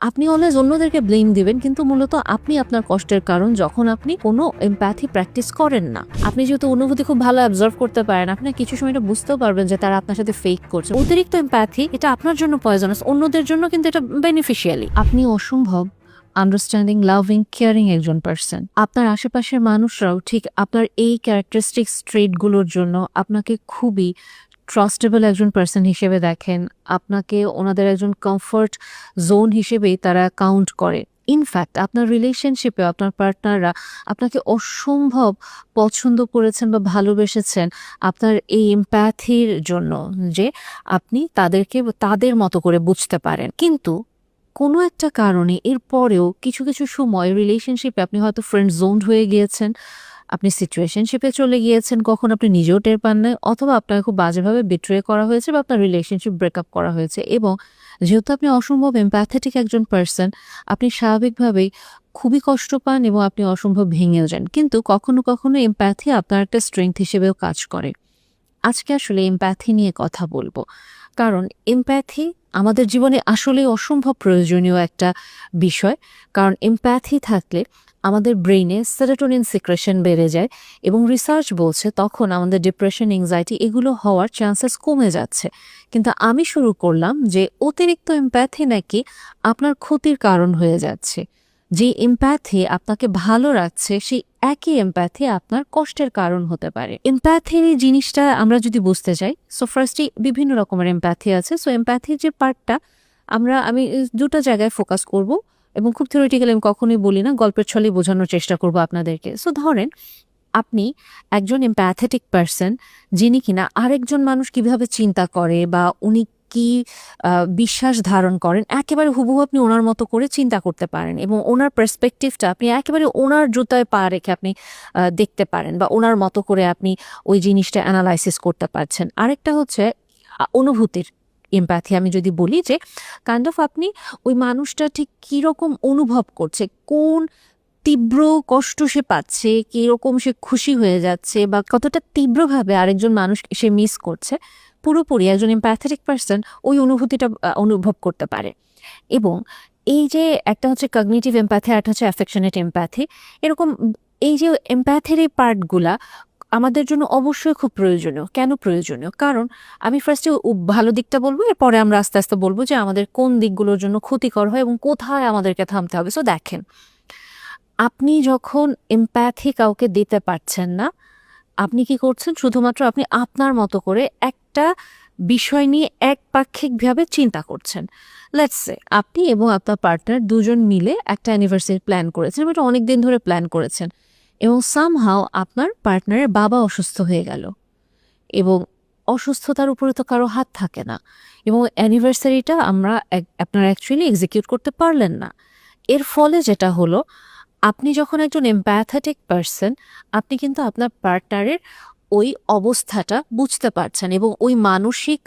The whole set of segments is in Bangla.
আপনি অলওয়েজ অন্যদেরকে ব্লেম দিবেন, কিন্তু মূলত আপনি আপনার কষ্টের কারণ যখন আপনি কোনো এমপ্যাথি প্র্যাকটিস করেন না। আপনি যেহেতু অনুভূতি খুব ভালো অ্যাবজর্ভ করতে পারেন, আপনি কিছু সময় এটা বুঝতেও পারবেন যে তারা আপনার সাথে ফেক করছে। অতিরিক্ত এমপ্যাথি এটা আপনার জন্য পয়জনাস, অন্যদের জন্য কিন্তু এটা বেনিফিশিয়ালি। আপনি অসম্ভব আন্ডারস্ট্যান্ডিং, লাভিং, কেয়ারিং একজন পার্সন। আপনার আশেপাশের মানুষরাও ঠিক আপনার এই ক্যারেক্টারিস্টিক্স ট্রেটগুলোর জন্য আপনাকে খুবই ট্রাস্টেবল একজন পার্সন হিসেবে দেখেন। আপনাকে ওনাদের একজন কমফর্ট জোন হিসেবেই তারা কাউন্ট করে। ইনফ্যাক্ট আপনার রিলেশনশিপে আপনার পার্টনাররা আপনাকে অসম্ভব পছন্দ করেছেন বা ভালোবেসেছেন আপনার এই এমপ্যাথির জন্য, যে আপনি তাদেরকে তাদের মতো করে বুঝতে পারেন। কিন্তু কোনো একটা কারণে এর পরেও কিছু কিছু সময় রিলেশনশিপে আপনি হয়তো ফ্রেন্ড জোনড হয়ে গিয়েছেন, আপনি সিচুয়েশনশিপে চলে গিয়েছেন, কখন আপনি নিজেও টের পান না, অথবা আপনাকে খুব বাজেভাবে বিট্রে করা হয়েছে বা আপনার রিলেশনশিপ ব্রেকআপ করা হয়েছে। এবং যেহেতু আপনি অসম্ভব এমপ্যাথেটিক একজন পার্সন, আপনি স্বাভাবিকভাবেই খুবই কষ্ট পান এবং আপনি অসম্ভব ভেঙেও যান। কিন্তু কখনো কখনো এমপ্যাথি আপনার একটা স্ট্রেংথ হিসেবেও কাজ করে। আজকে আসলে এমপ্যাথি নিয়ে কথা বলবো, কারণ এমপ্যাথি আমাদের জীবনে আসলে অসম্ভব প্রয়োজনীয় একটা বিষয়। কারণ এমপ্যাথি থাকলে আমাদের ব্রেইনে সেরোটোনিন সিক্রেশন বেড়ে যায় এবং রিসার্চ বলছে তখন আমাদের ডিপ্রেশন, এংজাইটি এগুলো হওয়ার চান্সেস কমে যাচ্ছে। কিন্তু আমি শুরু করলাম যে অতিরিক্ত এমপ্যাথি নাকি আপনার ক্ষতির কারণ হয়ে যাচ্ছে। যে এমপ্যাথি আপনাকে ভালো রাখছে সেই একই এমপ্যাথি আপনার কষ্টের কারণ হতে পারে। এমপ্যাথির এই জিনিসটা আমরা যদি বুঝতে চাই, সো ফার্স্টলি বিভিন্ন রকমের এমপ্যাথি আছে। সো এমপ্যাথির যে পার্টটা আমি দুটো জায়গায় ফোকাস করব এবং খুব থিওরিটিক্যালি আমি কখনোই বলি না, গল্পের ছলে বোঝানোর চেষ্টা করব আপনাদেরকে। সো ধরেন আপনি একজন এমপ্যাথেটিক পার্সন, যিনি কিনা আরেকজন মানুষ কিভাবে চিন্তা করে বা উনি কি বিশ্বাস ধারণ করেন একেবারে হুবহু আপনি ওনার মতো করে চিন্তা করতে পারেন এবং ওনার পার্সপেক্টিভটা আপনি একেবারে ওনার জুতায় পা রেখে আপনি দেখতে পারেন বা ওনার মতো করে আপনি ওই জিনিসটা অ্যানালাইসিস করতে পারছেন। আরেকটা হচ্ছে অনুভূতির এমপ্যাথি। আমি যদি বলি যে কাইন্ড অফ আপনি ওই মানুষটা ঠিক কীরকম অনুভব করছে, কোন তীব্র কষ্ট সে পাচ্ছে, কিরকম সে খুশি হয়ে যাচ্ছে বা কতটা তীব্রভাবে আরেকজন মানুষ সে মিস করছে, পুরোপুরি একজন এমপ্যাথেটিক পার্সন ওই অনুভূতিটা অনুভব করতে পারে। এবং এই যে একটা হচ্ছে কগনিটিভ এমপ্যাথি আর একটা হচ্ছে অ্যাফেকশনেট এমপ্যাথি, এরকম এই যে এমপ্যাথির এই পার্টগুলা আমাদের জন্য অবশ্যই খুব প্রয়োজনীয়। কেন প্রয়োজনীয়? কারণ আমি ফার্স্টে ভালো দিকটা বলবো, এরপরে আমরা আস্তে আস্তে বলবো যে আমাদের কোন দিকগুলোর জন্য ক্ষতিকর হয় এবং কোথায় আমাদেরকে থামতে হবে। সো দেখেন, আপনি যখন এমপ্যাথি কাউকে দিতে পারছেন না, আপনি কি করছেন? শুধুমাত্র আপনি আপনার মতো করে একটা বিষয় নিয়ে একপাক্ষিকভাবে চিন্তা করছেন। লেটস সে আপনি এবং আপনার পার্টনার দুজন মিলে একটা অ্যানিভার্সারি প্ল্যান করেছেন, এটা অনেক দিন ধরে প্ল্যান করেছেন এবং সামহাও আপনার পার্টনারের বাবা অসুস্থ হয়ে গেল এবং অসুস্থতার উপরে তো কারো হাত থাকে না এবং অ্যানিভার্সারিটা আপনারা অ্যাকচুয়ালি এক্সিকিউট করতে পারলেন না। এর ফলে যেটা হলো, আপনি যখন একজন এমপ্যাথেটিক পার্সন, আপনি কিন্তু আপনার পার্টনারের ওই অবস্থাটা বুঝতে পারছেন এবং ওই মানসিক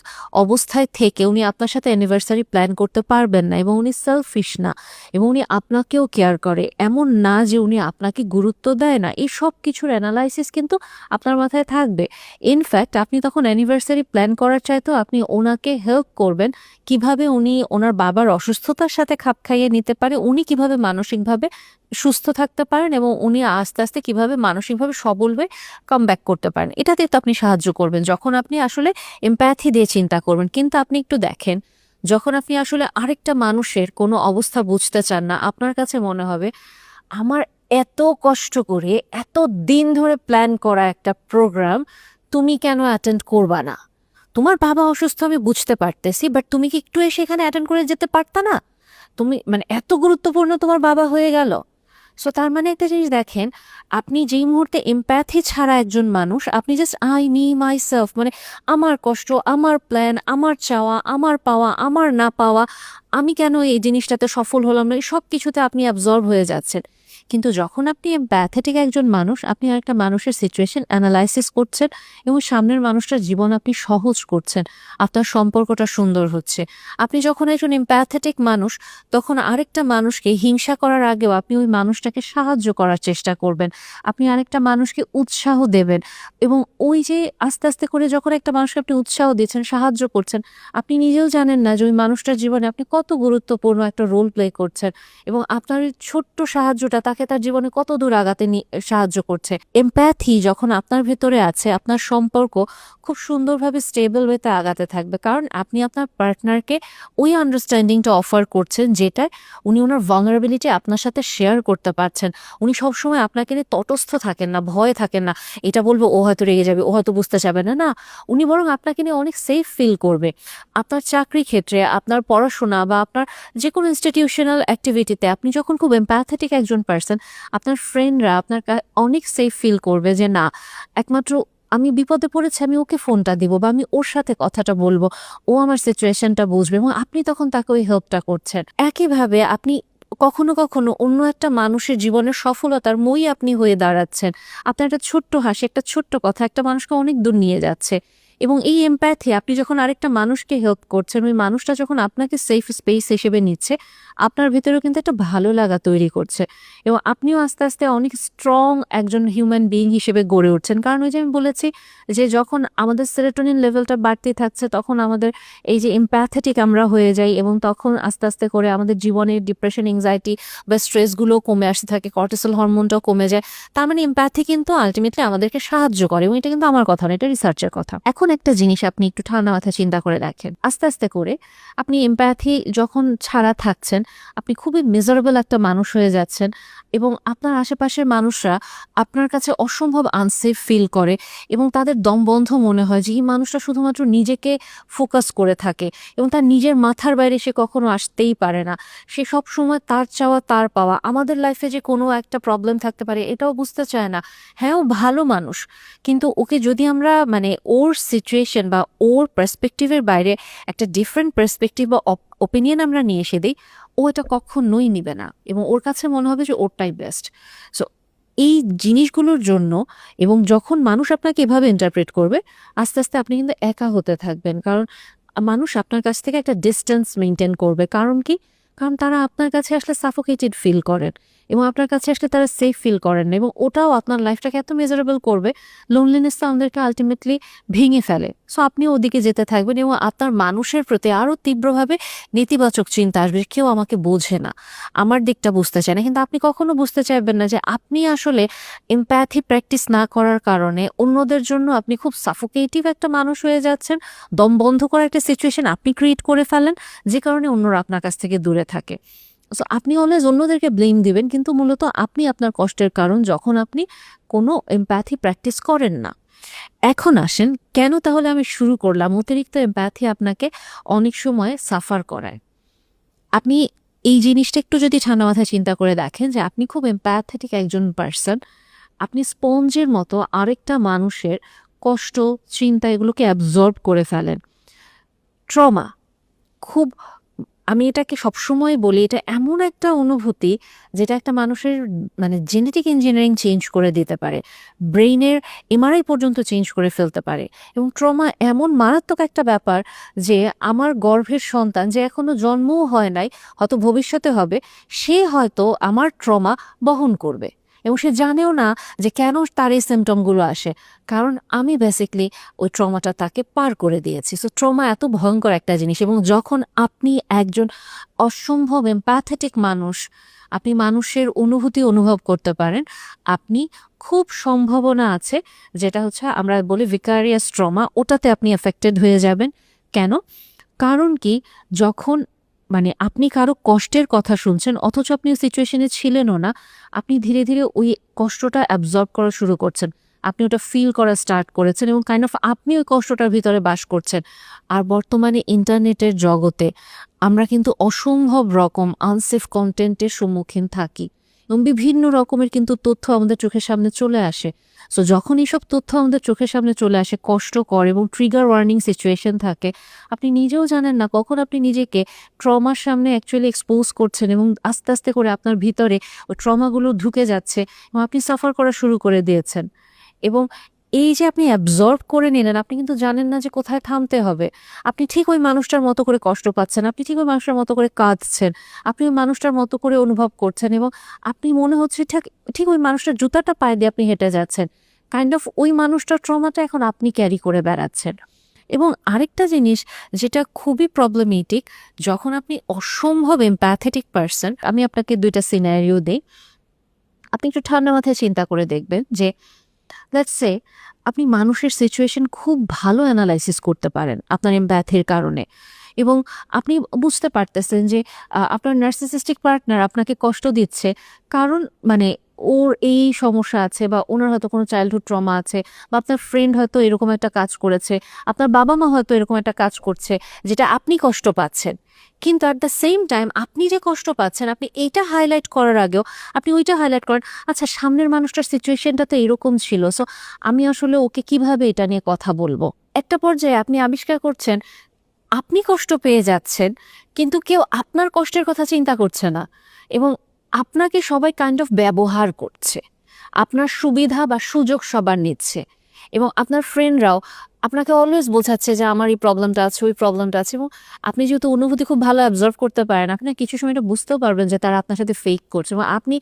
অবস্থায় থেকে উনি আপনার সাথে অ্যানিভার্সারি প্ল্যান করতে পারবেন না এবং উনি সেলফিশ না এবং উনি আপনাকেও কেয়ার করে, এমন না যে উনি আপনাকে গুরুত্ব দেয় না। এই সব কিছুর অ্যানালাইসিস কিন্তু আপনার মাথায় থাকবে। ইনফ্যাক্ট আপনি তখন অ্যানিভার্সারি প্ল্যান করার চাইতেও আপনি ওনাকে হেল্প করবেন কিভাবে উনি ওনার বাবার অসুস্থতার সাথে খাপ খাইয়ে নিতে পারে, উনি কিভাবে মানসিকভাবে সুস্থ থাকতে পারেন এবং উনি আস্তে আস্তে কিভাবে মানসিকভাবে সবল হয়ে কাম ব্যাক করতে পারেন। এটাতে তো আপনি সাহায্য করবেন যখন আপনি আসলে এমপ্যাথি দিয়ে চিন্তা করবেন। কিন্তু আপনি একটু দেখেন, যখন আপনি আসলে আরেকটা মানুষের কোনো অবস্থা বুঝতে চান না, আপনার কাছে মনে হবে আমার এত কষ্ট করে এত দিন ধরে প্ল্যান করা একটা প্রোগ্রাম তুমি কেন অ্যাটেন্ড করবা না? তোমার বাবা অসুস্থ আমি বুঝতে পারতেছি, বাট তুমি কি একটু এসে এখানে অ্যাটেন্ড করে যেতে পারতা না? তুমি মানে এত গুরুত্বপূর্ণ তোমার বাবা হয়ে গেল। সো তার মানে একটা জিনিস দেখেন, আপনি যেই মুহূর্তে এমপ্যাথি ছাড়া একজন মানুষ, আপনি just I me my self, মানে আমার কষ্ট, আমার প্ল্যান, আমার চাওয়া, আমার পাওয়া, আমার না পাওয়া, আমি কেন এই জিনিসটাতে সফল হলাম না, এই সব কিছুতে আপনি অ্যাবজর্ব হয়ে যাচ্ছেন। কিন্তু যখন আপনি এমপ্যাথেটিক একজন মানুষ, আপনি আরেকটা মানুষের সিচুয়েশন অ্যানালাইসিস করছেন এবং সামনের মানুষটার জীবন আপনি সহজ করছেন, আপনার সম্পর্কটা সুন্দর হচ্ছে। আপনি যখন একজন এমপ্যাথেটিক মানুষ, তখন আরেকটা মানুষকে হিংসা করার আগেও আপনি ওই মানুষটাকে সাহায্য করার চেষ্টা করবেন, আপনি আরেকটা মানুষকে উৎসাহ দেবেন। এবং ওই যে আস্তে আস্তে করে যখন একটা মানুষকে আপনি উৎসাহ দিচ্ছেন, সাহায্য করছেন, আপনি নিজেও জানেন না যে ওই মানুষটার জীবনে আপনি কত গুরুত্বপূর্ণ একটা রোল প্লে করছেন এবং আপনার এই ছোট্ট সাহায্যটা তাকে তার জীবনে কত দূর আগাতে সাহায্য করছে। এমপ্যাথি যখন আপনার ভেতরে আছে, আপনার সম্পর্ক খুব সুন্দরভাবে স্টেবল ওয়েতে আগাতে থাকবে, কারণ আপনি আপনার পার্টনারকে ওই আন্ডারস্ট্যান্ডিংটা অফার করছেন যেটা উনি ওনার ভালনারেবিলিটি আপনার সাথে শেয়ার করতে পারছেন। উনি সবসময় আপনাকে নিয়ে তটস্থ থাকেন না, ভয়ে থাকেন না, এটা বলবো ও হয়তো রেগে যাবে, ও হয়তো বুঝতে চাবে না, না, উনি বরং আপনাকে নিয়ে অনেক সেফ ফিল করবে। আপনার চাকরি ক্ষেত্রে, আপনার পড়াশোনা বা আপনার যে কোনো ইনস্টিটিউশনাল অ্যাক্টিভিটিতে আপনি যখন খুব এমপ্যাথেটিক একজন পার্সন, আপনার ফ্রেন্ডরা আপনার অনেক সেফ ফিল করবে যে না, একমাত্র আমি বিপদে পড়েছি, আমি ওকে ফোনটা দিব বা আমি ওর সাথে কথাটা বলবো, ও আমার সিচুয়েশনটা বুঝবে এবং আপনি তখন তাকে ওই হেল্পটা করছেন। একইভাবে আপনি কখনো কখনো অন্য একটা মানুষের জীবনের সফলতার মই আপনি হয়ে দাঁড়াচ্ছেন। আপনার একটা ছোট্ট হাসি, একটা ছোট্ট কথা একটা মানুষকে অনেক দূর নিয়ে যাচ্ছে। এবং এই এমপ্যাথি, আপনি যখন আরেকটা মানুষকে হেল্প করছেন, ওই মানুষটা যখন আপনাকে সেফ স্পেস হিসেবে নিচ্ছে, আপনার ভেতরেও কিন্তু একটা ভালো লাগা তৈরি করছে এবং আপনিও আস্তে আস্তে অনেক স্ট্রং একজন হিউম্যান বিইং হিসেবে গড়ে উঠছেন। কারণ ওই যে আমি বলেছি যে যখন আমাদের সেরোটোনিন লেভেলটা বাড়তে থাকছে, তখন আমাদের এই যে এমপ্যাথেটিক আমরা হয়ে যাই এবং তখন আস্তে আস্তে করে আমাদের জীবনের ডিপ্রেশন, এংজাইটি বা স্ট্রেসগুলোও কমে আসতে থাকে, কর্টিসল হরমোনটাও কমে যায়। তার মানে এমপ্যাথি কিন্তু আলটিমেটলি আমাদেরকে সাহায্য করে এবং এটা কিন্তু আমার কথা না, এটা রিসার্চের কথা। এখন একটা জিনিস আপনি একটু ঠান্ডা মাথায় চিন্তা করে দেখেন, আস্তে আস্তে করে আপনি এমপ্যাথি যখন ছাড়া থাকছেন, আপনি খুবই মিজারেবল একটা মানুষ হয়ে যাচ্ছেন এবং আপনার আশেপাশের মানুষরা আপনার কাছে অসম্ভব আনসেফ ফিল করে এবং তাদের দম বন্ধ মনে হয় যে এই মানুষটা শুধুমাত্র নিজেকে ফোকাস করে থাকে এবং তার নিজের মাথার বাইরে সে কখনো আসতেই পারে না। সে সব সময় তার চাওয়া তার পাওয়া, আমাদের লাইফে যে কোনো একটা প্রবলেম থাকতে পারে এটাও বুঝতে চায় না। হ্যাঁ, ও ভালো মানুষ, কিন্তু ওকে যদি আমরা মানে ওর সিচুয়েশন বা ওর পার্সপেক্টিভের বাইরে একটা ডিফারেন্ট পার্সপেক্টিভ বা ওপিনিয়ন আমরা নিয়ে এসে দিই, ও এটা কখনোই নিবে না এবং ওর কাছে মনে হবে যে ওরটাই বেস্ট। সো এই জিনিসগুলোর জন্য এবং যখন মানুষ আপনাকে এভাবে ইন্টারপ্রেট করবে, আস্তে আস্তে আপনি কিন্তু একা হতে থাকবেন, কারণ মানুষ আপনার কাছ থেকে একটা ডিস্টেন্স মেনটেন করবে। কারণ কি? কারণ তারা আপনার কাছে আসলে সাফোকেটেড ফিল করেন এবং আপনার কাছে আসলে তারা সেফ ফিল করেন না এবং ওটাও আপনার লাইফটাকে এত মেজারেবল করবে, লোনলিনেস আমাদেরকে আলটিমেটলি ভেঙে ফেলে। সো আপনি ওদিকে যেতে থাকবেন এবং আপনার মানুষের প্রতি আরও তীব্রভাবে নেতিবাচক চিন্তা আসবে, কেউ আমাকে বোঝে না, আমার দিকটা বুঝতে চায় না। কিন্তু আপনি কখনো বুঝতে চাইবেন না যে আপনি আসলে এমপ্যাথি প্র্যাকটিস না করার কারণে অন্যদের জন্য আপনি খুব সাফোকেটিভ একটা মানুষ হয়ে যাচ্ছেন, দম বন্ধ করার একটা সিচুয়েশন আপনি ক্রিয়েট করে ফেলেন, যে কারণে অন্যরা আপনার কাছ থেকে দূরে থাকে। সো আপনি অলওয়েজ অন্যদেরকে ব্লেম দিবেন, কিন্তু মূলত আপনি আপনার কষ্টের কারণ যখন আপনি কোনো এমপ্যাথি প্র্যাকটিস করেন না। এখন আসেন, কেন তাহলে আমি শুরু করলাম অতিরিক্ত এমপ্যাথি আপনাকে অনেক সময় সাফার করায়। আপনি এই জিনিসটা একটু যদি ঠান্ডা মাথায় চিন্তা করে দেখেন যে আপনি খুব এমপ্যাথেটিক একজন পার্সন, আপনি স্পঞ্জের মতো আরেকটা মানুষের কষ্ট, চিন্তা এগুলোকে অ্যাবজর্ব করে ফেলেন। ট্রমা খুব, আমি এটাকে সবসময় বলি, এটা এমন একটা অনুভূতি যেটা একটা মানুষের মানে জেনেটিক ইঞ্জিনিয়ারিং চেঞ্জ করে দিতে পারে, ব্রেইনের এমআরআই পর্যন্ত চেঞ্জ করে ফেলতে পারে। এবং ট্রমা এমন মারাত্মক একটা ব্যাপার যে আমার গর্ভের সন্তান যে এখনো জন্মও হয় নাই, হয়তো ভবিষ্যতে হবে, সে হয়তো আমার ট্রমা বহন করবে এবং সে জানেও না যে কেন তার এই সিমটমগুলো আসে, কারণ আমি বেসিকলি ওই ট্রমাটা তাকে পার করে দিয়েছি। সো ট্রমা এত ভয়ঙ্কর একটা জিনিস এবং যখন আপনি একজন অসম্ভব এমপ্যাথেটিক মানুষ, আপনি মানুষের অনুভূতি অনুভব করতে পারেন, আপনি খুব সম্ভাবনা আছে যেটা হচ্ছে আমরা বলি ভিকারিয়াস ট্রমা, ওটাতে আপনি এফেক্টেড হয়ে যাবেন। কেন? কারণ কি, যখন মানে আপনি কারো কষ্টের কথা শুনছেন অথচ আপনি ওই সিচুয়েশনে ছিলেনও না, আপনি ধীরে ধীরে ওই কষ্টটা অ্যাবজর্ব করা শুরু করছেন, আপনি ওটা ফিল করা স্টার্ট করেছেন এবং কাইন্ড অফ আপনি ওই কষ্টটার ভিতরে বাস করছেন। আর বর্তমানে ইন্টারনেটের জগতে আমরা কিন্তু অসম্ভব রকম আনসেফ কন্টেন্টের সম্মুখীন থাকি এবং বিভিন্ন রকমের কিন্তু তথ্য আমাদের চোখের সামনে চলে আসে। সো যখন এইসব তথ্য আমাদের চোখের সামনে চলে আসে, কষ্টকর এবং ট্রিগার ওয়ার্নিং সিচুয়েশন থাকে, আপনি নিজেও জানেন না কখন আপনি নিজেকে ট্রমার সামনে অ্যাকচুয়ালি এক্সপোজ করছেন এবং আস্তে আস্তে করে আপনার ভিতরে ওই ট্রমাগুলো ঢুকে যাচ্ছে এবং আপনি সাফার করা শুরু করে দিয়েছেন। এবং এই যে আপনি অ্যাবজর্ব করে নিলেন, আপনি কিন্তু জানেন না যে কোথায় থামতে হবে। আপনি ঠিক ওই মানুষটার মতো করে কষ্ট পাচ্ছেন, আপনি ঠিক ওই মানুষটার মতো করে কাঁদছেন, আপনি ওই মানুষটার মতো করে অনুভব করছেন এবং আপনি মনে হচ্ছে ঠিক ঠিক ওই মানুষটার জুতাটা পায়ে দিয়ে আপনি হেঁটে যাচ্ছেন। কাইন্ড অফ ওই মানুষটার ট্রমাটা এখন আপনি ক্যারি করে বেড়াচ্ছেন। এবং আরেকটা জিনিস যেটা খুবই প্রবলেমেটিক, যখন আপনি অসম্ভব এমপ্যাথেটিক পারসন, আমি আপনাকে 2টা সিনারিও দিই, আপনি একটু ঠান্ডা মাথায় চিন্তা করে দেখবেন যে লেটস সে আপনি মানুষের সিচুয়েশন খুব ভালো অ্যানালাইসিস করতে পারেন আপনার এমপ্যাথির কারণে, এবং আপনি বুঝতে পারতেছেন যে আপনার নার্সিসিস্টিক পার্টনার আপনাকে কষ্ট দিচ্ছে কারণ মানে ওর এই সমস্যা আছে, বা ওনার হয়তো কোনো চাইল্ডহুড ট্রমা আছে, বা আপনার ফ্রেন্ড হয়তো এরকম একটা কাজ করেছে, আপনার বাবা মা হয়তো এরকম একটা কাজ করছে যেটা আপনি কষ্ট পাচ্ছেন। কিন্তু অ্যাট দ্য সেম টাইম আপনি যে কষ্ট পাচ্ছেন, আপনি এইটা হাইলাইট করার আগেও আপনি ওইটা হাইলাইট করেন, আচ্ছা সামনের মানুষটার সিচুয়েশনটা তো এরকম ছিল, সো আমি আসলে ওকে কিভাবে এটা নিয়ে কথা বলবো। একটা পর্যায়ে আপনি আবিষ্কার করছেন আপনি কষ্ট পেয়ে যাচ্ছেন, কিন্তু কেউ আপনার কষ্টের কথা চিন্তা করছে না এবং আপনাকে সবাই কাইন্ড অফ ব্যবহার করছে, আপনার সুবিধা বা সুযোগ সবার নিচ্ছে, এবং আপনার ফ্রেন্ডরাও আপনাকে অলওয়েজ বোঝাচ্ছে যে আমার এই প্রবলেমটা আছে, ওই প্রবলেমটা আছে। এবং আপনি যেহেতু অনুভূতি খুব ভালো অ্যাবজর্ভ করতে পারেন, আপনি কিছু সময় এটা বুঝতেও পারবেন যে তারা আপনার সাথে ফেক করছে, এবং আপনি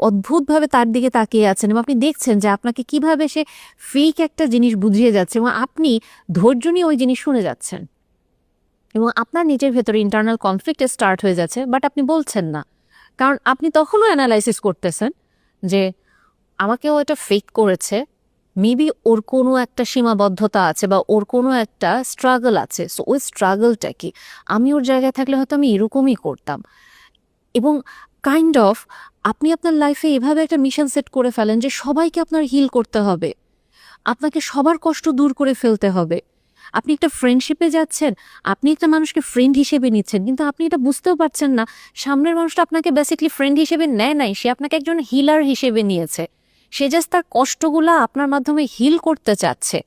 অদ্ভুতভাবে তার দিকে তাকিয়ে আছেন এবং আপনি দেখছেন যে আপনাকে কিভাবে সে ফেক একটা জিনিস বুঝিয়ে যাচ্ছে, এবং আপনি ধৈর্য নিয়ে ওই জিনিস শুনে যাচ্ছেন এবং আপনার নিজের ভেতরে ইন্টারনাল কনফ্লিক্ট স্টার্ট হয়ে যাচ্ছে, বাট আপনি বলছেন না, কারণ আপনি তখনও অ্যানালাইসিস করতেছেন যে আমাকেও এটা ফেক করেছে, মেবি ওর কোনো একটা সীমাবদ্ধতা আছে বা ওর কোনো একটা স্ট্রাগল আছে, সো ওই স্ট্রাগলটা কি, আমি ওর জায়গায় থাকলে হয়তো আমি এরকমই করতাম। এবং কাইন্ড অফ আপনি আপনার লাইফে এভাবে একটা মিশন সেট করে ফেলেন যে সবাইকে আপনার হিল করতে হবে, আপনাকে সবার কষ্ট দূর করে ফেলতে হবে। আপনি একটা ফ্রেন্ডশিপে যাচ্ছেন, আপনি একটা মানুষকে ফ্রেন্ড হিসেবে নিচ্ছেন, কিন্তু আপনি এটা বুঝতেও পারছেন না সামনের মানুষটা আপনাকে বেসিক্যালি ফ্রেন্ড হিসেবে নেয় নাই, সে আপনাকে একজন হিলার হিসেবে নিয়েছে। সে জাস্ট তার কষ্টগুলা আপনার মাধ্যমে হিল করতে চাচ্ছে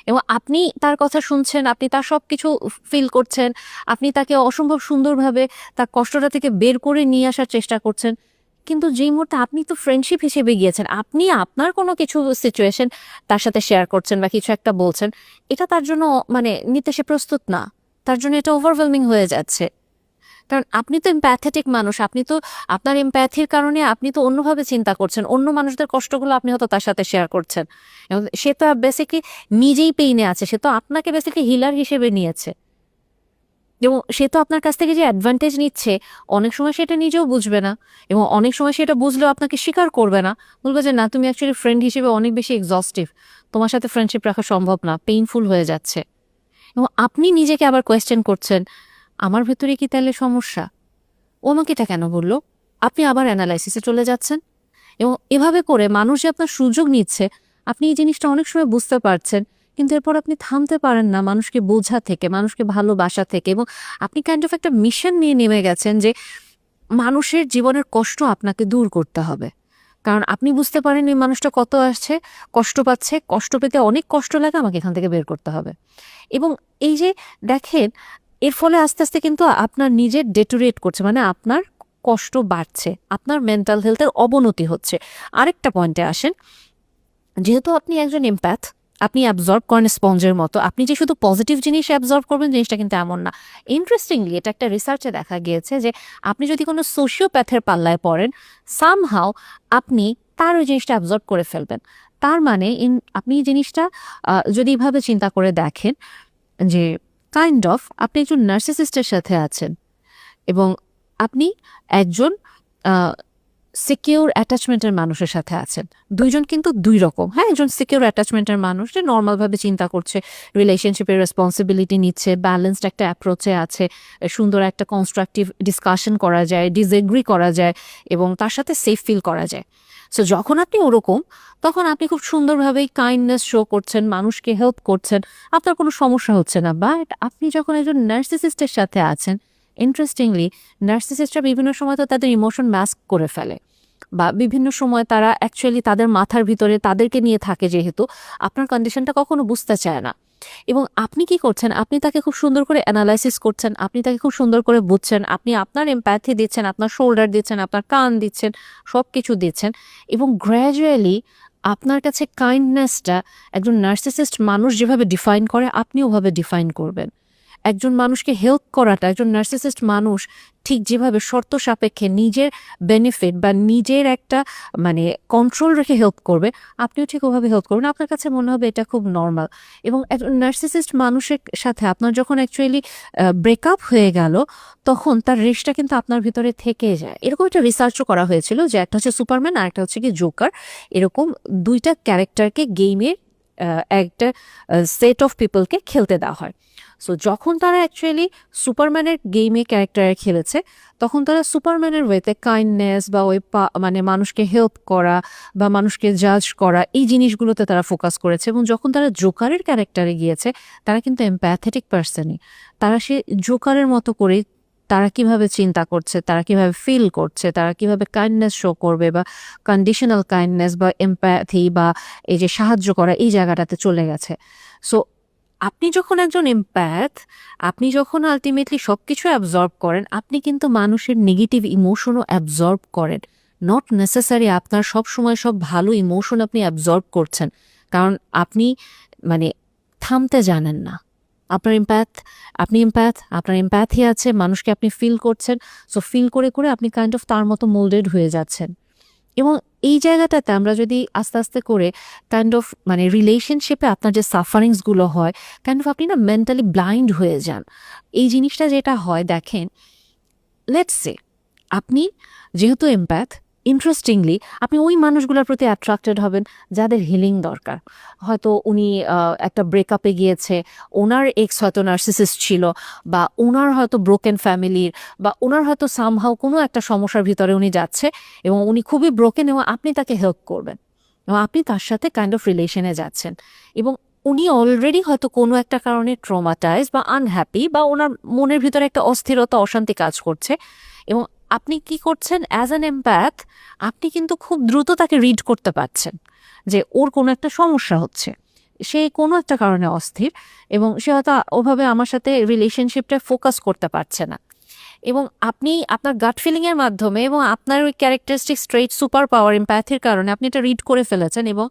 এবং আপনি তার কথা শুনছেন, আপনি তার সব কিছু ফিল করছেন, আপনি তাকে অসম্ভব সুন্দরভাবে তার কষ্টটা থেকে বের করে নিয়ে আসার চেষ্টা করছেন। কিন্তু যেই মুহূর্তে আপনি তো ফ্রেন্ডশিপ হিসেবে গিয়েছেন, আপনি আপনার কোনো কিছু সিচুয়েশন তার সাথে শেয়ার করছেন বা কিছু একটা বলছেন, এটা তার জন্য মানে নিতে সে প্রস্তুত না, তার জন্য এটা ওভারওয়েলমিং হয়ে যাচ্ছে। কারণ আপনি তো এমপ্যাথেটিক মানুষ, আপনি তো আপনার এমপ্যাথির কারণে আপনি তো অন্যভাবে চিন্তা করছেন, অন্য মানুষদের কষ্টগুলো আপনি হয়তো তার সাথে শেয়ার করছেন, এবং সে তো বেসিক্যালি নিজেই পেইনে আছে, সে তো আপনাকে বেসিক্যালি হিলার হিসেবে নিয়েছে, এবং সে তো আপনার কাছ থেকে যে অ্যাডভান্টেজ নিচ্ছে অনেক সময় সেটা নিজেও বুঝবে না, এবং অনেক সময় সেটা বুঝলেও আপনাকে স্বীকার করবে না, বলবে যে না তুমি অ্যাকচুয়ালি ফ্রেন্ড হিসেবে অনেক বেশি এক্সস্টিভ, তোমার সাথে ফ্রেন্ডশিপ রাখা সম্ভব না, পেইনফুল হয়ে যাচ্ছে। এবং আপনি নিজেকে আবার কোয়েশ্চেন করছেন আমার ভেতরে কি তাহলে সমস্যা, ও আমাকে এটা কেন বললো, আপনি আবার অ্যানালাইসিসে চলে যাচ্ছেন। এবং এভাবে করে মানুষ যে আপনার সুযোগ নিচ্ছে, আপনি এই জিনিসটা অনেক সময় বুঝতে পারছেন, কিন্তু এরপর আপনি থামতে পারেন না মানুষকে বোঝা থেকে, মানুষকে ভালোবাসা থেকে, এবং আপনি কাইন্ড অফ একটা মিশন নিয়ে নেমে গেছেন যে মানুষের জীবনের কষ্ট আপনাকে দূর করতে হবে। কারণ আপনি বুঝতে পারেন এই মানুষটা কত আসছে, কষ্ট পাচ্ছে, কষ্ট পেতে অনেক কষ্ট লাগে, আমাকে এখান থেকে বের করতে হবে। এবং এই যে দেখেন, এর ফলে আস্তে আস্তে কিন্তু আপনার নিজের ডেটোরিয়েট করছে, মানে আপনার কষ্ট বাড়ছে, আপনার মেন্টাল হেলথের অবনতি হচ্ছে। আরেকটা পয়েন্টে আসেন, যেহেতু আপনি একজন এমপ্যাথ, আপনি অ্যাবজর্ব করেন স্পঞ্জের মতো, আপনি যে শুধু পজিটিভ জিনিস অ্যাবজর্ব করবেন জিনিসটা কিন্তু এমন না। ইন্টারেস্টিংলি এটা একটা রিসার্চে দেখা গিয়েছে যে আপনি যদি কোনো সোশিওপ্যাথের পাল্লায় পড়েন, সামহাও আপনি তার ওই জিনিসটা অ্যাবজর্ব করে ফেলবেন। তার মানে আপনি জিনিসটা যদি এভাবে চিন্তা করে দেখেন যে কাইন্ড অফ আপনি একজন নার্সিসিস্টের সাথে আছেন এবং আপনি একজন সিকিউর অ্যাটাচমেন্টের মানুষের সাথে আছেন। দুইজন কিন্তু দুই রকম। হ্যাঁ, একজন সিকিউর অ্যাটাচমেন্টের মানুষ যে নর্মালভাবে চিন্তা করছে, রিলেশনশিপের রেসপন্সিবিলিটি নিচ্ছে, ব্যালেন্সড একটা অ্যাপ্রোচে আছে, সুন্দর একটা কনস্ট্রাকটিভ ডিসকাশন করা যায়, ডিসএগ্রি করা যায় এবং তার সাথে সেফ ফিল করা যায়। সো যখন আপনি ওরকম, তখন আপনি খুব সুন্দরভাবেই কাইন্ডনেস শো করছেন, মানুষকে হেল্প করছেন, আপনার কোনো সমস্যা হচ্ছে না। বাট আপনি যখন একজন নার্সিসিস্টের সাথে আছেন, ইন্টারেস্টিংলি নার্সিসিস্টরা বিভিন্ন সময় তো তাদের ইমোশন মাস্ক করে ফেলে। বা বিভিন্ন সময় তারা অ্যাকচুয়ালি তাদের মাথার ভিতরে তাদেরকে নিয়ে থাকে, যেহেতু আপনার কন্ডিশনটা কখনো বুঝতে চায় না। এবং আপনি কি করছেন, আপনি তাকে খুব সুন্দর করে অ্যানালাইসিস করছেন, আপনি তাকে খুব সুন্দর করে বুঝছেন, আপনি আপনার এমপ্যাথি দিচ্ছেন, আপনার শোল্ডার দিচ্ছেন, আপনার কান দিচ্ছেন, সব কিছু দিচ্ছেন, এবং গ্র্যাজুয়ালি আপনার কাছে কাইন্ডনেসটা একজন নার্সিসিস্ট মানুষ যেভাবে ডিফাইন করে আপনি ওভাবে ডিফাইন করবেন। একজন মানুষকে হেল্প করাটা, একজন নার্সিসিস্ট মানুষ ঠিক যেভাবে শর্ত সাপেক্ষে নিজের বেনিফিট বা নিজের একটা মানে কন্ট্রোল রেখে হেল্প করবে, আপনিও ঠিক ওভাবে হেল্প করবেন। আপনার কাছে মনে হবে এটা খুব নর্মাল। এবং একজন নার্সিসিস্ট মানুষের সাথে আপনার যখন অ্যাকচুয়ালি ব্রেকআপ হয়ে গেল, তখন তার রেশটা কিন্তু আপনার ভিতরে থেকে যায়। এরকম একটা রিসার্চও করা হয়েছিল যে একটা হচ্ছে সুপারম্যান আর একটা হচ্ছে কি জোকার, এরকম দুইটা ক্যারেক্টারকে গেমের একটা সেট অফ পিপলকে খেলতে দেওয়া হয়। সো যখন তারা অ্যাকচুয়ালি সুপারম্যানের গেমে ক্যারেক্টারে খেলেছে, তখন তারা সুপারম্যানের ওয়েতে কাইন্ডনেস বা ওই মানে মানুষকে হেল্প করা বা মানুষকে জাজ করা, এই জিনিসগুলোতে তারা ফোকাস করেছে। এবং যখন তারা জোকারের ক্যারেক্টারে গিয়েছে, তারা কিন্তু এমপ্যাথেটিক পার্সনই। তারা সে জোকারের মতো করেই তারা কিভাবে চিন্তা করছে, তারা কিভাবে ফিল করছে, তারা কিভাবে কাইন্ডনেস শো করবে বা কন্ডিশনাল কাইন্ডনেস বা এমপ্যাথি বা এই যে সাহায্য করা, এই জায়গাটাতে চলে গেছে। সো আপনি যখন একজন এমপ্যাথ, আপনি যখন আলটিমেটলি সব কিছু অ্যাবজর্ব করেন, আপনি কিন্তু মানুষের নেগেটিভ ইমোশনও অ্যাবজর্ব করেন। নট নেসেসারি আপনার সব সময় সব ভালো ইমোশন আপনি অ্যাবজর্ব করছেন, কারণ আপনি মানে থামতে জানেন না। আপনি এমপ্যাথ, আপনার এমপ্যাথি আছে, মানুষকে আপনি ফিল করছেন। সো ফিল করে করে আপনি কাইন্ড অফ তার মতো মোল্ডেড হয়ে যাচ্ছেন। এবং এই জায়গাটাতে আমরা যদি আস্তে আস্তে করে কাইন্ড অফ মানে রিলেশনশিপে আপনার যে সাফারিংসগুলো হয়, কাইন্ড অফ আপনি না মেন্টালি ব্লাইন্ড হয়ে যান। এই জিনিসটা যেটা হয়, দেখেন, লেটস সে আপনি যেহেতু এমপ্যাথ, ইন্টারেস্টিংলি আপনি ওই মানুষগুলোর প্রতি অ্যাট্রাক্টেড হবেন যাদের হিলিং দরকার। হয়তো উনি একটা ব্রেকআপে গিয়েছে, ওনার এক্স হয়তো নার্সিসিস্ট ছিল, বা ওনার হয়তো ব্রোকেন ফ্যামিলির, বা ওনার হয়তো সামহাও কোনো একটা সমস্যার ভিতরে উনি যাচ্ছে এবং উনি খুবই ব্রোকেন, এবং আপনি তাকে হেল্প করবেন এবং আপনি তার সাথে কাইন্ড অফ রিলেশনে যাচ্ছেন। এবং উনি অলরেডি হয়তো কোনো একটা কারণে ট্রমাটাইজ বা আনহ্যাপি, বা ওনার মনের ভিতরে একটা অস্থিরতা, অশান্তি কাজ করছে, এবং আপনি কি করছেন অ্যাজ অ্যান এমপ্যাথ, আপনি কিন্তু খুব দ্রুত তাকে রিড করতে পারছেন যে ওর কোনো একটা সমস্যা হচ্ছে, সে কোনো একটা কারণে অস্থির, এবং সে হয়তো ওভাবে আমার সাথে রিলেশনশিপটা ফোকাস করতে পারছে না। এবং আপনি আপনার গাট ফিলিংয়ের মাধ্যমে এবং আপনার ওই ক্যারেক্টারিস্টিক স্ট্রেট সুপার পাওয়ার এমপ্যাথির কারণে আপনি এটা রিড করে ফেলেছেন, এবং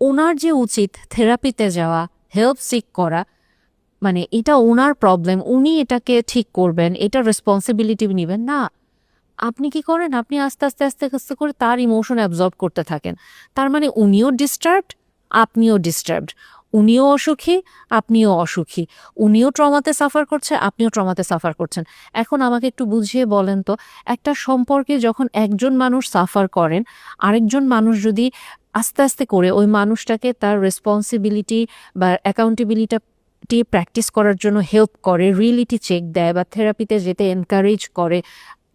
ওনার যে উচিত থেরাপিতে যাওয়া, হেল্প সিক করা, মানে এটা ওনার প্রবলেম, উনি এটাকে ঠিক করবেন, এটা রেসপন্সিবিলিটি নেবেন না। আপনি কি করেন, আপনি আস্তে আস্তে আস্তে আস্তে করে তার ইমোশন অ্যাবজর্ব করতে থাকেন। তার মানে উনিও ডিস্টার্বড, আপনিও ডিস্টার্বড, উনিও অসুখী, আপনিও অসুখী, উনিও ট্রমাতে সাফার করছে, আপনিও ট্রমাতে সাফার করছেন। এখন আমাকে একটু বুঝিয়ে বলেন তো, একটা সম্পর্কে যখন একজন মানুষ সাফার করেন, আরেকজন মানুষ যদি আস্তে আস্তে করে ওই মানুষটাকে তার রেসপন্সিবিলিটি বা অ্যাকাউন্টেবিলিটি প্র্যাকটিস করার জন্য হেল্প করে, রিয়েলিটি চেক দেয় বা থেরাপিতে যেতে এনকারেজ করে,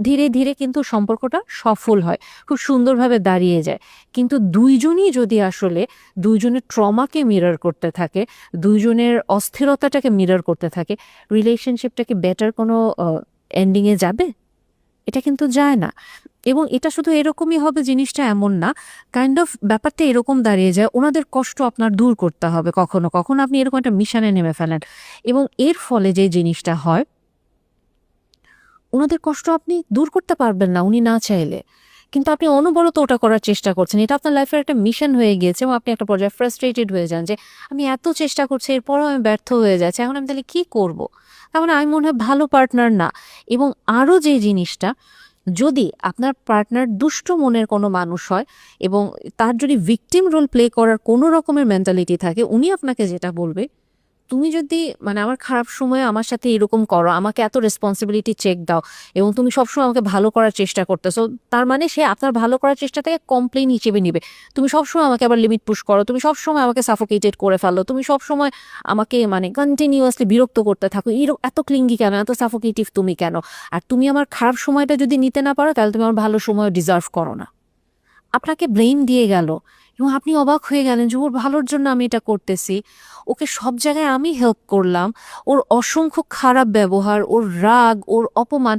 ধীরে ধীরে কিন্তু সম্পর্কটা সফল হয়, খুব সুন্দরভাবে দাঁড়িয়ে যায়। কিন্তু দুইজনই যদি আসলে দুইজনের ট্রমাকে মিরর করতে থাকে, দুইজনের অস্থিরতাটাকে মিরর করতে থাকে, রিলেশনশিপটাকে বেটার কোনো এন্ডিংয়ে যাবে? এটা কিন্তু যায় না। এবং এটা শুধু এরকমই হবে জিনিসটা এমন না, কাইন্ড অফ ব্যাপারটা এরকম দাঁড়িয়ে যায়, ওনাদের কষ্ট আপনার দূর করতে হবে। কখনো কখনো আপনি এরকম একটা মিশনে নেমে ফেলেন, এবং এর ফলে যে জিনিসটা হয়, ওনাদের কষ্ট আপনি দূর করতে পারবেন না উনি না চাইলে, কিন্তু আপনি অনবরত ওটা করার চেষ্টা করছেন। এটা আপনার লাইফের একটা মিশন হয়ে গিয়েছে, এবং আপনি একটা পর্যায়ে ফ্রাস্ট্রেটেড হয়ে যান যে আমি এত চেষ্টা করছি, এরপরও আমি ব্যর্থ হয়ে যাচ্ছি, এখন আমি তাহলে কি করব? তার মানে আমি মনে হয় ভালো পার্টনার না। এবং আরও যে জিনিসটা, যদি আপনার পার্টনার দুষ্ট মনের কোনো মানুষ হয় এবং তার যদি ভিকটিম রোল প্লে করার কোনো রকমের মেন্টালিটি থাকে, উনি আপনাকে যেটা বলবে, তুমি যদি মানে আমার খারাপ সময়ে আমার সাথে এরকম করো, আমাকে এত রেসপন্সিবিলিটি চেক দাও, এবং তুমি সবসময় আমাকে ভালো করার চেষ্টা করতেছো, তার মানে সে আপনার ভালো করার চেষ্টাটাকে কমপ্লেন হিসেবে নিবে। তুমি সবসময় আমাকে আবার লিমিট পুশ করো, তুমি সবসময় আমাকে সাফোকেটেড করে ফেলো, তুমি সবসময় আমাকে মানে কন্টিনিউয়াসলি বিরক্ত করতে থাকো, এত ক্লিঙ্গি কেন, এত সাফোকেটিভ তুমি কেন? আর তুমি আমার খারাপ সময়টা যদি নিতে না পারো, তাহলে তুমি আমার ভালো সময় ডিজার্ভ করো না। আপনাকে ব্লেম দিয়ে গেল, এবং আপনি অবাক হয়ে গেলেন যে ওর ভালোর জন্য আমি এটা করতেছি, ওকে সব জায়গায় আমি হেল্প করলাম, ওর অসংখ্য খারাপ ব্যবহার, ওর রাগ, ওর অপমান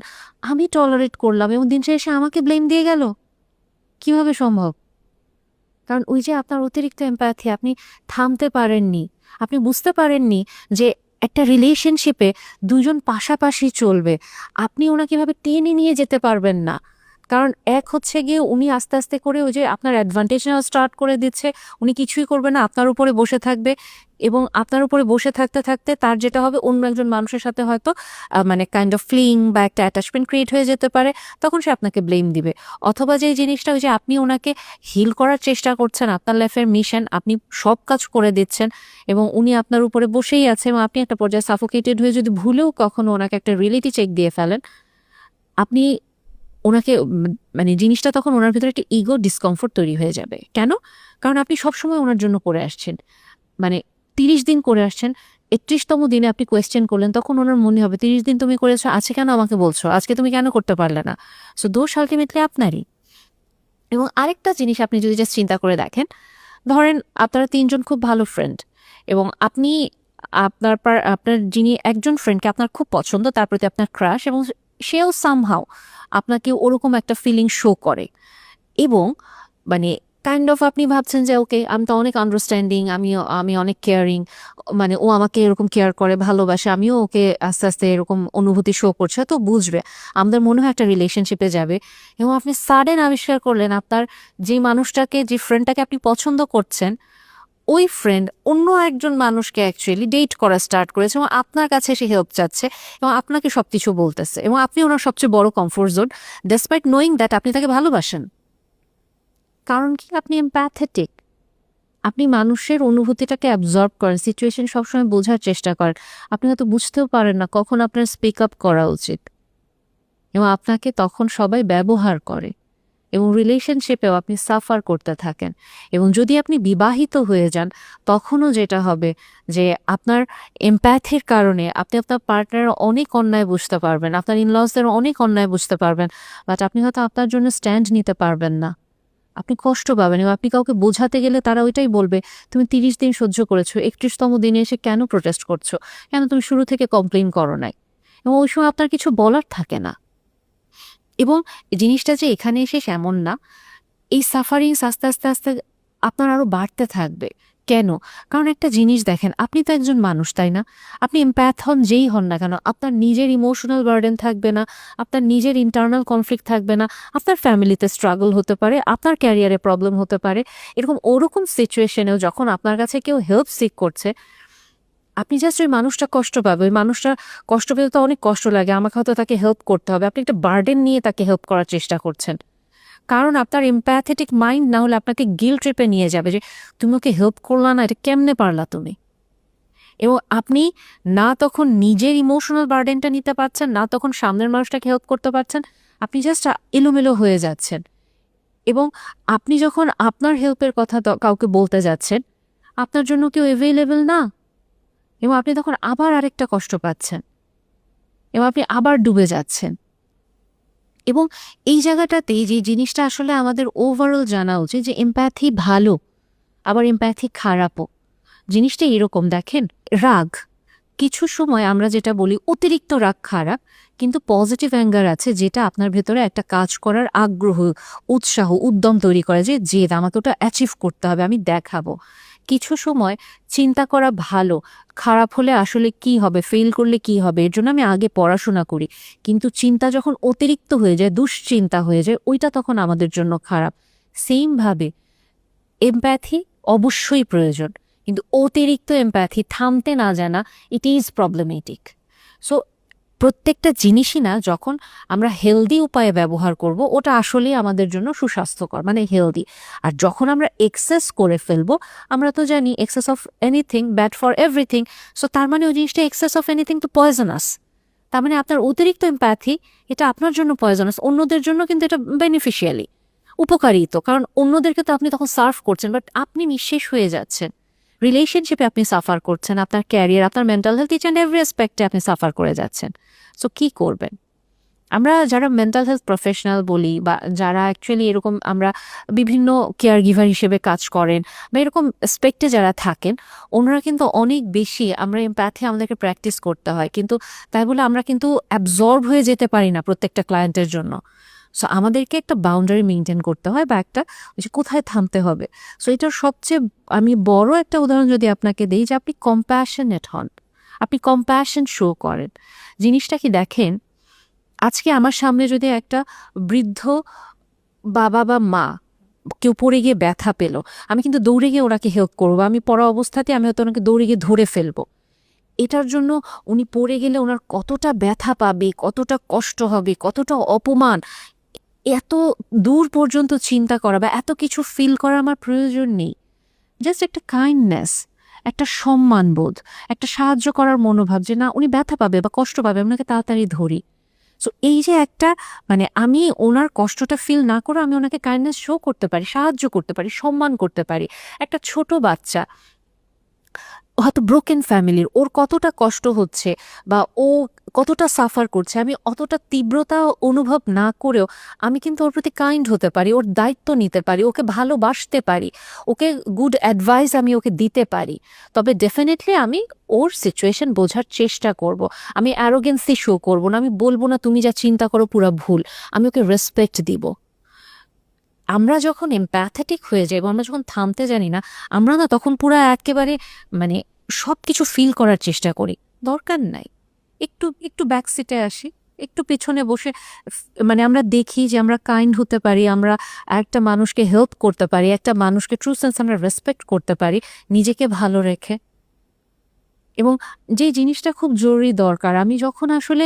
আমি টলারেট করলাম, এবং দিন শেষে আমাকে ব্লেম দিয়ে গেল। কিভাবে সম্ভব? কারণ ওই যে আপনার অতিরিক্ত এমপ্যাথি, আপনি থামতে পারেননি, আপনি বুঝতে পারেননি যে একটা রিলেশনশিপে দুজন পাশাপাশি চলবে, আপনি ওনাকে এভাবে টেনে নিয়ে যেতে পারবেন না। কারণ এক হচ্ছে গিয়ে উনি আস্তে আস্তে করে ওই যে আপনার অ্যাডভান্টেজ নেওয়া স্টার্ট করে দিচ্ছে, উনি কিছুই করবে না, আপনার উপরে বসে থাকবে, এবং আপনার উপরে বসে থাকতে থাকতে তার যেটা হবে অন্য একজন মানুষের সাথে হয়তো মানে কাইন্ড অফ ফ্লিং বা একটা অ্যাটাচমেন্ট ক্রিয়েট হয়ে যেতে পারে, তখন সে আপনাকে ব্লেম দিবে। অথবা যে জিনিসটা ওই যে আপনি ওনাকে হিল করার চেষ্টা করছেন, আপনার লাইফের মিশন, আপনি সব কাজ করে দিচ্ছেন এবং উনি আপনার উপরে বসেই আছে, এবং আপনি একটা পর্যায়ে সাফোকেটেড হয়ে যদি ভুলেও কখনো ওনাকে একটা রিয়েলিটি চেক দিয়ে ফেলেন, আপনি ওনাকে মানে জিনিসটা তখন ওনার ভিতরে একটা ইগো ডিসকমফোর্ট তৈরি হয়ে যাবে। কেন? কারণ আপনি সবসময় ওনার জন্য করে আসছেন, মানে 30 দিন করে আসছেন, 31তম দিনে আপনি কোয়েশ্চেন করলেন, তখন ওনার মনে হবে 30 দিন তুমি করেছো, আজকে কেন আমাকে বলছো, আজকে তুমি কেন করতে পারলে না? সো দোষ আলটিমেটলি আপনারই। এবং আরেকটা জিনিস আপনি যদি জাস্ট চিন্তা করে দেখেন, ধরেন আপনারা 3 জন খুব ভালো ফ্রেন্ড, এবং আপনি আপনার যিনি একজন ফ্রেন্ডকে আপনার খুব পছন্দ, তার প্রতি আপনার ক্রাশ, এবং সেও সামহাও আপনাকে ওরকম একটা ফিলিং শো করে, এবং মানে কাইন্ড অফ আপনি ভাবছেন যে ওকে আমি তো অনেক আন্ডারস্ট্যান্ডিং, আমি অনেক কেয়ারিং, মানে ও আমাকে এরকম কেয়ার করে, ভালোবাসে, আমিও ওকে আস্তে আস্তে এরকম অনুভূতি শো করছে, তো বুঝবে, আমাদের মনে হয় একটা রিলেশনশিপে যাবে। এবং আপনি সাডেন আবিষ্কার করলেন আপনার যে মানুষটাকে, যে ফ্রেন্ডটাকে আপনি পছন্দ করছেন, ওই ফ্রেন্ড অন্য একজন মানুষকে অ্যাকচুয়ালি ডেট করা স্টার্ট করেছে, এবং আপনার কাছে এসে হেল্প চাচ্ছে এবং আপনাকে সবকিছু বলতেছে, এবং আপনি ওনার সবচেয়ে বড় comfort zone, despite knowing that আপনি তাকে ভালোবাসেন। কারণ কি? আপনি এমপ্যাথেটিক, আপনি মানুষের অনুভূতিটাকে অ্যাবজর্ব করেন, সিচুয়েশন সবসময় বোঝার চেষ্টা করেন। আপনি হয়তো বুঝতেও পারেন না কখন আপনার স্পিক আপ করা উচিত, এবং আপনাকে তখন সবাই ব্যবহার করে, এবং রিলেশনশিপেও আপনি সাফার করতে থাকেন। এবং যদি আপনি বিবাহিত হয়ে যান, তখনও যেটা হবে যে আপনার এমপ্যাথির কারণে আপনি আপনার পার্টনারের অনেক অন্যায় বুঝতে পারবেন, আপনার ইনলসদের অনেক অন্যায় বুঝতে পারবেন, বাট আপনি হয়তো আপনার জন্য স্ট্যান্ড নিতে পারবেন না, আপনি কষ্ট পাবেন, এবং আপনি কাউকে বোঝাতে গেলে তারা ওইটাই বলবে, তুমি 30 দিন সহ্য করেছো, 31তম দিনে এসে কেন প্রোটেস্ট করছো, কেন তুমি শুরু থেকে কমপ্লেন করো নাই? এবং ওই সময় আপনার কিছু বলার থাকে না। এবং জিনিসটা যে এখানে এসে এমন না, এই সাফারিংস আস্তে আস্তে আস্তে আপনার আরো বাড়তে থাকবে। কেন? কারণ একটা জিনিস দেখেন, আপনি তো একজন মানুষ, তাই না? আপনি এমপ্যাথ হন যেই হন না কেন, আপনার নিজের ইমোশনাল বার্ডেন থাকবে না, আপনার নিজের ইন্টারনাল কনফ্লিক্ট থাকবে না, আপনার ফ্যামিলিতে স্ট্রাগল হতে পারে, আপনার ক্যারিয়ারে প্রবলেম হতে পারে। এরকম ওরকম সিচুয়েশনেও যখন আপনার কাছে কেউ হেল্প সিক করছে, আপনি জাস্ট ওই মানুষটা কষ্ট পাবে, ওই মানুষটা কষ্ট পেলে তো অনেক কষ্ট লাগে, আমাকে হয়তো তাকে হেল্প করতে হবে, আপনি একটা বার্ডেন নিয়ে তাকে হেল্প করার চেষ্টা করছেন। কারণ আপনার এমপ্যাথেটিক মাইন্ড না হলে আপনাকে গিল্ট ট্রিপে নিয়ে যাবে যে তুমি ওকে হেল্প করলা না, এটা কেমনে পারলা তুমি? এবং আপনি না তখন নিজের ইমোশনাল বার্ডেনটা নিতে পারছেন, না তখন সামনের মানুষটাকে হেল্প করতে পারছেন, আপনি জাস্ট এলোমেলো হয়ে যাচ্ছেন। এবং আপনি যখন আপনার হেল্পের কথা কাউকে বলতে যাচ্ছেন, আপনার জন্য কেউ অ্যাভেলেবল না, এবং আপনি তখন আবার আরেকটা কষ্ট পাচ্ছেন, এবং আপনি আবার ডুবে যাচ্ছেন। এবং এই জায়গাটাতে যে জিনিসটা আসলে আমাদের ওভারঅল জানা উচিত যে এমপ্যাথি ভালো, আবার এমপ্যাথি খারাপও। জিনিসটা এরকম দেখেন, রাগ, কিছু সময় আমরা যেটা বলি অতিরিক্ত রাগ খারাপ, কিন্তু পজিটিভ অ্যাঙ্গার আছে যেটা আপনার ভেতরে একটা কাজ করার আগ্রহ, উৎসাহ, উদ্যম তৈরি করে, যে জেদ, আমাকে ওটা অ্যাচিভ করতে হবে, আমি দেখাবো। কিছু সময় চিন্তা করা ভালো, খারাপ হলে আসলে কি হবে, ফেল করলে কি হবে, এর জন্য আমি আগে পড়াশোনা করি। কিন্তু চিন্তা যখন অতিরিক্ত হয়ে যায়, দুশ্চিন্তা হয়ে যায়, ওইটা তখন আমাদের জন্য খারাপ। সেমভাবে এমপ্যাথি অবশ্যই প্রয়োজন, কিন্তু অতিরিক্ত এমপ্যাথি, থামতে না জানা, ইট ইজ প্রবলেমেটিক। সো প্রত্যেকটা জিনিসই না যখন আমরা হেলদি উপায়ে ব্যবহার করব, ওটা আসলেই আমাদের জন্য সুস্বাস্থ্যকর, মানে হেলদি। আর যখন আমরা এক্সেস করে ফেলবো, আমরা তো জানি access of anything bad for everything. So তার মানে ওই জিনিসটা এক্সেস অফ এনিথিং তো পয়জনাস। তার মানে আপনার অতিরিক্ত এমপ্যাথি, এটা আপনার জন্য পয়জনাস, অন্যদের জন্য কিন্তু এটা বেনিফিশিয়ালি, উপকারী তো, কারণ অন্যদেরকে তো আপনি তখন সার্ভ করছেন, বাট আপনি নিঃশেষ হয়ে যাচ্ছেন। রিলেশনশিপে আপনি সাফার করছেন, আপনার ক্যারিয়ার, আপনার mental health, each and every অ্যাসপেক্টে আপনি সাফার করে যাচ্ছেন। সো কি করবেন? আমরা যারা মেন্টাল হেলথ প্রফেশনাল বলি, বা যারা অ্যাকচুয়ালি এরকম আমরা বিভিন্ন কেয়ার গিভার হিসেবে কাজ করেন, বা এরকম স্পেক্টে যারা থাকেন, ওনারা কিন্তু অনেক বেশি, আমরা এমপ্যাথি আমাদেরকে প্র্যাকটিস করতে হয়, কিন্তু তাই বলে আমরা কিন্তু অ্যাবজর্ব হয়ে যেতে পারি না প্রত্যেকটা ক্লায়েন্টের জন্য। সো আমাদেরকে একটা বাউন্ডারি মেনটেন করতে হয় বা একটা ওই যে কোথায় থামতে হবে। সো এটার সবচেয়ে আমি বড় একটা উদাহরণ যদি আপনাকে দেই যে আপনি কম্প্যাশনেট হন, আপনি কম্প্যাশন শো করেন। জিনিসটা কি দেখেন, আজকে আমার সামনে যদি একটা বৃদ্ধ বাবা বা মা কেউ পড়ে গিয়ে ব্যথা পেল, আমি কিন্তু দৌড়ে গিয়ে ওনাকে হেল্প করবো। আমি পড়া অবস্থাতে আমি হয়তো ওনাকে দৌড়ে গিয়ে ধরে ফেলবো। এটার জন্য উনি পড়ে গেলে ওনার কতটা ব্যথা পাবে, কতটা কষ্ট হবে, কতটা অপমান, এত দূর পর্যন্ত চিন্তা করা বা এত কিছু ফিল করা আমার প্রয়োজন নেই। জাস্ট একটা কাইন্ডনেস, একটা সম্মানবোধ, একটা সাহায্য করার মনোভাব যে না উনি ব্যথা পাবে বা কষ্ট পাবে, আমি ওনাকে তাড়াতাড়ি ধরি। সো এই যে একটা মানে আমি ওনার কষ্টটা ফিল না করে আমি ওনাকে কাইন্ডনেস শো করতে পারি, সাহায্য করতে পারি, সম্মান করতে পারি। একটা ছোট বাচ্চা হয়তো ব্রোকেন ফ্যামিলির, ওর কতটা কষ্ট হচ্ছে বা ও কতটা সাফার করছে, আমি অতটা তীব্রতা অনুভব না করেও আমি কিন্তু ওর প্রতি কাইন্ড হতে পারি, ওর দায়িত্ব নিতে পারি, ওকে ভালোবাসতে পারি, ওকে গুড অ্যাডভাইস আমি ওকে দিতে পারি। তবে ডেফিনেটলি আমি ওর সিচুয়েশন বোঝার চেষ্টা করব। আমি অ্যারোগেন্সি শো করব না, আমি বলবো না তুমি যা চিন্তা করো পুরা ভুল। আমি ওকে রেসপেক্ট দিব। আমরা যখন এমপ্যাথেটিক হয়ে যাই, আমরা যখন থামতে জানি না, আমরা না তখন পুরো একেবারে মানে সব কিছু ফিল করার চেষ্টা করি। দরকার নাই, একটু একটু ব্যাক সিটে আসি, একটু পেছনে বসে মানে আমরা দেখি যে আমরা কাইন্ড হতে পারি, আমরা একটা মানুষকে হেল্প করতে পারি, একটা মানুষকে ট্রু সেন্স আমরা রেসপেক্ট করতে পারি নিজেকে ভালো রেখে। এবং যে জিনিসটা খুব জরুরি দরকার, আমি যখন আসলে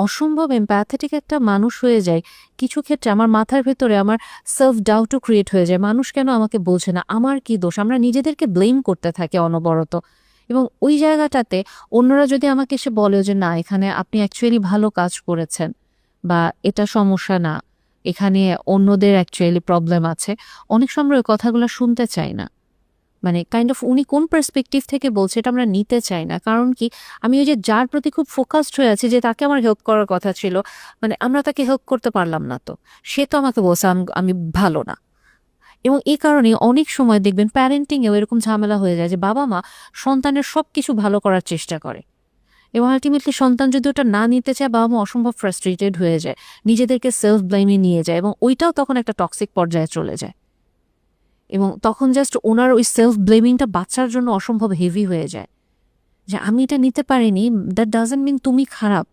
অসম্ভব এমপ্যাথেটিক একটা মানুষ হয়ে যাই, কিছু ক্ষেত্রে আমার মাথার ভেতরে আমার সেলফ ডাউটও ক্রিয়েট হয়ে যায়, মানুষ কেন আমাকে বোঝে না, আমার কি দোষ, আমরা নিজেদেরকে ব্লেম করতে থাকি অনবরত। এবং ওই জায়গাটাতে অন্যরা যদি আমাকে এসে বলে যে না এখানে আপনি অ্যাকচুয়ালি ভালো কাজ করেছেন বা এটা সমস্যা না, এখানে অন্যদের অ্যাকচুয়ালি প্রবলেম আছে, অনেক সময় ওই কথাগুলো শুনতে চাই না। মানে কাইন্ড অফ উনি কোন পার্সপেক্টিভ থেকে বলছে এটা আমরা নিতে চাই না। কারণ কি, আমি ওই যে যার প্রতি খুব ফোকাসড হয়ে আছি যে তাকে আমার হেল্প করার কথা ছিল, মানে আমরা তাকে হেল্প করতে পারলাম না, তো সে তো আমাকে বলছে আমি ভালো না। এবং এই কারণে অনেক সময় দেখবেন প্যারেন্টিংয়েও এরকম ঝামেলা হয়ে যায় যে বাবা মা সন্তানের সব কিছু ভালো করার চেষ্টা করে এবং আলটিমেটলি সন্তান যদি ওটা না নিতে চায়, বাবা মা অসম্ভব ফ্রাস্ট্রেটেড হয়ে যায়, নিজেদেরকে সেলফ ব্লেমে নিয়ে যায় এবং ওইটাও তখন একটা টক্সিক পর্যায়ে চলে যায়। এবং তখন জাস্ট ওনার ওই সেলফ ব্লেমিংটা বাচ্চার জন্য অসম্ভব হেভি হয়ে যায় যে আমি এটা নিতে পারিনি, দ্যাট ডাজন্ট মিন তুমি খারাপ,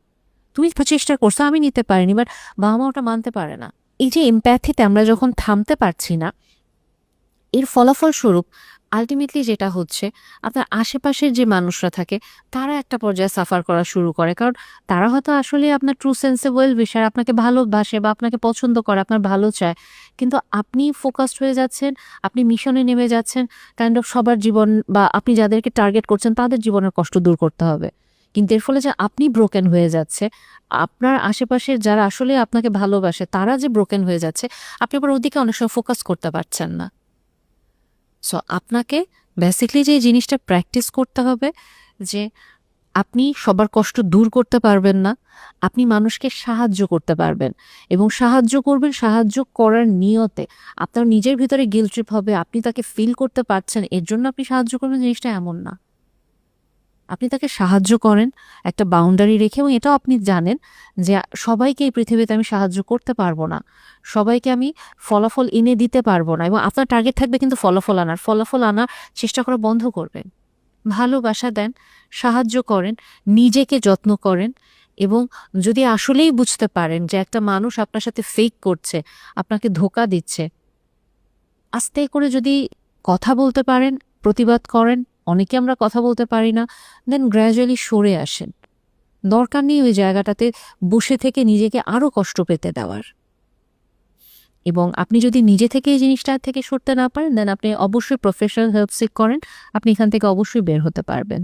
তুমি চেষ্টা করছো, আমি নিতে পারিনি। বাট বাবা মা ওটা মানতে পারে না। এই যে এমপ্যাথিতে আমরা যখন থামতে পারছি না, এর ফলাফল স্বরূপ আলটিমেটলি যেটা হচ্ছে, আপনার আশেপাশের যে মানুষরা থাকে তারা একটা পর্যায়ে সাফার করা শুরু করে। কারণ তারা হয়তো আসলে আপনার ট্রু সেন্সে ওয়েল উইশার, আপনাকে ভালোবাসে বা আপনাকে পছন্দ করে, আপনার ভালো চায়, কিন্তু আপনি ফোকাসড হয়ে যাচ্ছেন, আপনি মিশনে নেমে যাচ্ছেন কাইন্ড অফ সবার জীবন বা আপনি যাদেরকে টার্গেট করছেন তাদের জীবনের কষ্ট দূর করতে হবে। কিন্তু এর ফলে যে আপনি ব্রোকেন হয়ে যাচ্ছে, আপনার আশেপাশের যারা আসলে আপনাকে ভালোবাসে তারা যে ব্রোকেন হয়ে যাচ্ছে, আপনি আবার ওদিকে অনেক সময় ফোকাস করতে পারছেন না। সো আপনাকে বেসিকলি যে জিনিসটা প্র্যাকটিস করতে হবে যে আপনি সবার কষ্ট দূর করতে পারবেন না, আপনি মানুষকে সাহায্য করতে পারবেন এবং সাহায্য করবেন সাহায্য করার নিয়তে। আপনার নিজের ভিতরে গিল্ট ট্রিপ হবে, আপনি তাকে ফিল করতে পারছেন এর জন্য আপনি সাহায্য করবেন, জিনিসটা এমন না। আপনি তাকে সাহায্য করেন একটা বাউন্ডারি রেখে এবং এটাও আপনি জানেন যে সবাইকে এই পৃথিবীতে আমি সাহায্য করতে পারবো না, সবাইকে আমি ফলাফল এনে দিতে পারবো না। এবং আপনার টার্গেট থাকবে কিন্তু ফলাফল আনার চেষ্টা করা বন্ধ করবেন। ভালোবাসা দেন, সাহায্য করেন, নিজেকে যত্ন করেন এবং যদি আসলেই বুঝতে পারেন যে একটা মানুষ আপনার সাথে ফেক করছে, আপনাকে ধোঁকা দিচ্ছে, আস্তে করে যদি কথা বলতে পারেন, প্রতিবাদ করেন, অনেকে আমরা কথা বলতে পারি না, দেন গ্র্যাজুয়ালি সরে আসেন। দরকার নেই ওই জায়গাটাতে বসে থেকে নিজেকে আরো কষ্ট পেতে দেওয়ার। এবং আপনি যদি নিজে থেকে এই জিনিসটা থেকে সরতে না পারেন, দেন আপনি অবশ্যই প্রফেশনাল হেল্প সিক করেন, আপনি এখান থেকে অবশ্যই বের হতে পারবেন।